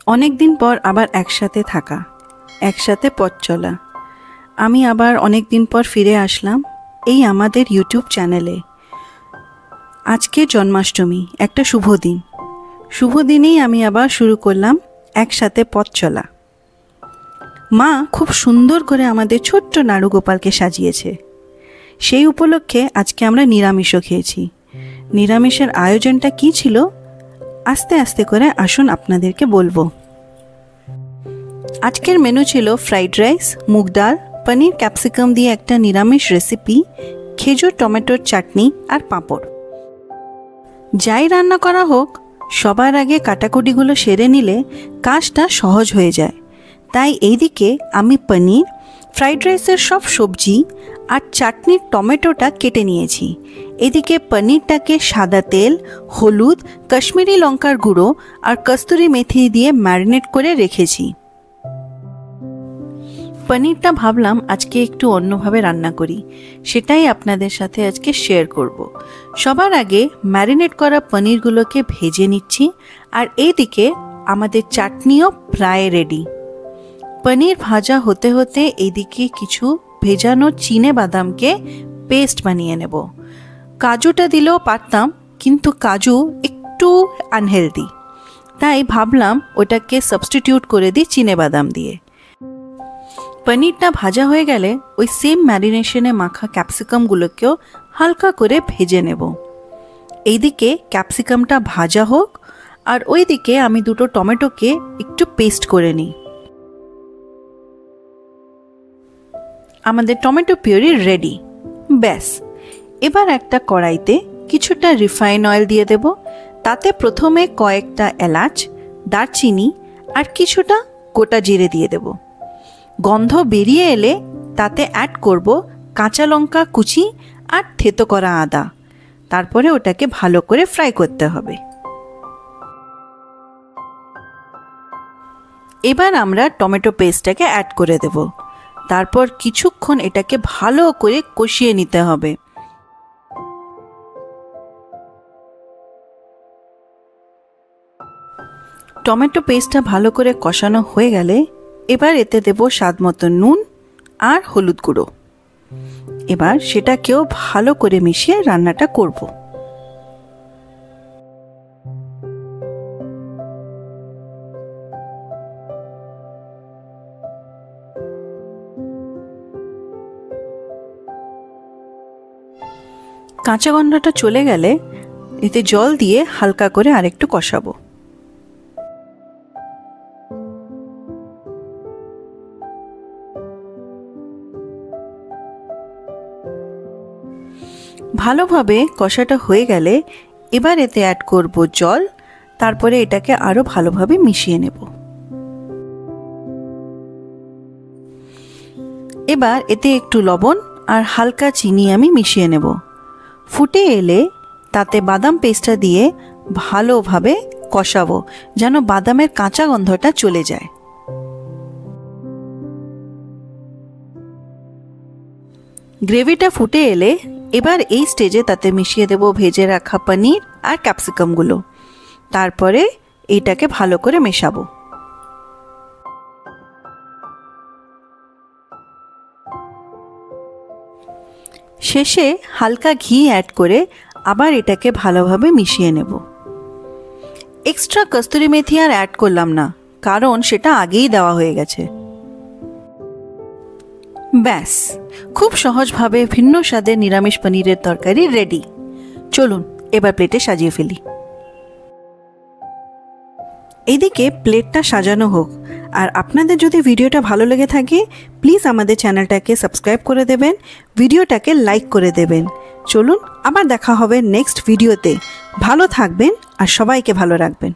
অনেক দিন পর আবার একসাথে থাকা, একসাথে পথ চলা। আমি আবার অনেক দিন পর ফিরে আসলাম এই আমাদের ইউটিউব চ্যানেলে। আজকে জন্মাষ্টমী, একটা শুভ দিন। শুভ দিনেই আমি আবার শুরু করলাম একসাথে পথ চলা। মা খুব সুন্দর করে আমাদের ছোট্ট নাড়ু গোপালকে সাজিয়েছে। সেই উপলক্ষে আজকে আমরা নিরামিষও খেয়েছি। নিরামিষের আয়োজনটা কী ছিল আস্তে আস্তে করে আসুন আপনাদেরকে বলবো। আজকের মেনু ছিল ফ্রাইড রাইস, মুগ ডাল, পনির ক্যাপসিকাম দিয়ে একটা নিরামিষ রেসিপি, খেজুর টমেটোর চাটনি আর পাঁপড়। যাই রান্না করা হোক, সবার আগে কাটাকুটিগুলো সেরে নিলে কাজটা সহজ হয়ে যায়। তাই এইদিকে আমি পনির, ফ্রাইড রাইসের সব সবজি আর চাটনির টমেটোটা কেটে নিয়েছি। এদিকে পনিরটাকে সাদা তেল, হলুদ, কাশ্মীরি লঙ্কার গুঁড়ো আর কস্তুরি মেথি দিয়ে ম্যারিনেট করে রেখেছি। পনিরটা ভাবলাম আজকে একটু অন্যভাবে রান্না করি, সেটাই আপনাদের সাথে আজকে শেয়ার করব। সবার আগে ম্যারিনেট করা পনিরগুলোকে ভেজে নিচ্ছি, আর এইদিকে আমাদের চাটনিও প্রায় রেডি। পনির ভাজা হতে হতে এইদিকে কিছু ভেজানো চিনে বাদামকে পেস্ট বানিয়ে নেব। কাজুটা দিলেও পারতাম, কিন্তু কাজু একটু আনহেলদি, তাই ভাবলাম ওটাকে সাবস্টিটিউট করে দিই চিনে বাদাম দিয়ে। পনিরটা ভাজা হয়ে গেলে ওই সেম ম্যারিনেশনে মাখা ক্যাপসিকামগুলোকেও হালকা করে ভেজে নেব। এইদিকে ক্যাপসিকামটা ভাজা হোক, আর ওইদিকে আমি দুটো টমেটোকে একটু পেস্ট করে নিই। আমাদের টমেটো পিউরি রেডি। ব্যাস, এবার একটা কড়াইতে কিছুটা রিফাইন অয়েল দিয়ে দেব। তাতে প্রথমে কয়েকটা এলাচ, দারচিনি আর কিছুটা গোটা জিরে দিয়ে দেব। গন্ধ বেরিয়ে এলে তাতে অ্যাড করব কাঁচা লঙ্কা কুচি আর থেতো করা আদা। তারপরে ওটাকে ভালো করে ফ্রাই করতে হবে। এবার আমরা টমেটো পেস্টটাকে অ্যাড করে দেব। তারপর কিছুক্ষণ এটাকে ভালো করে কষিয়ে নিতে হবে। টমেটো পেস্টটা ভালো করে কষানো হয়ে গেলে এবার এতে দেব স্বাদ মতো নুন আর হলুদ গুঁড়ো। এবার সেটাকেও ভালো করে মিশিয়ে রান্নাটা করব। কাঁচা গন্ধটা চলে গেলে এতে জল দিয়ে হালকা করে আরেকটু কষাবো। ভালোভাবে কষাটা হয়ে গেলে এবার এতে অ্যাড করব জল। তারপরে এটাকে আরো ভালোভাবে মিশিয়ে নেব। এবার এতে একটু লবণ আর হালকা চিনি আমি মিশিয়ে নেব। ফুটে এলে তাতে বাদাম পেস্টটা দিয়ে ভালোভাবে কষাবো, যেন বাদামের কাঁচা গন্ধটা চলে যায়। গ্রেভিটা ফুটে এলে এবার এই স্টেজে তাতে মিশিয়ে দেব ভেজে রাখা পনির আর ক্যাপসিকামগুলো। তারপরে এইটাকে ভালো করে মেশাবো। শেষে হালকা ঘি অ্যাড করে আবার এটাকে ভালোভাবে মিশিয়ে নেব। এক্সট্রা কস্তুরি মেথি আর অ্যাড করলাম না, কারণ সেটা আগেই দেওয়া হয়ে গেছে। ব্যাস, খুব সহজভাবে ভিন্ন স্বাদের নিরামিষ পনিরের তরকারি রেডি। চলুন এবার প্লেটে সাজিয়ে ফেলি। এইদিকে প্লেটটা সাজানো হোক। আর আপনাদের যদি ভিডিওটা ভালো লেগে থাকে, প্লিজ আমাদের চ্যানেলটাকে সাবস্ক্রাইব করে দেবেন, ভিডিওটাকে লাইক করে দেবেন। চলুন আবার দেখা হবে নেক্সট ভিডিওতে। ভালো থাকবেন আর সবাইকে ভালো রাখবেন।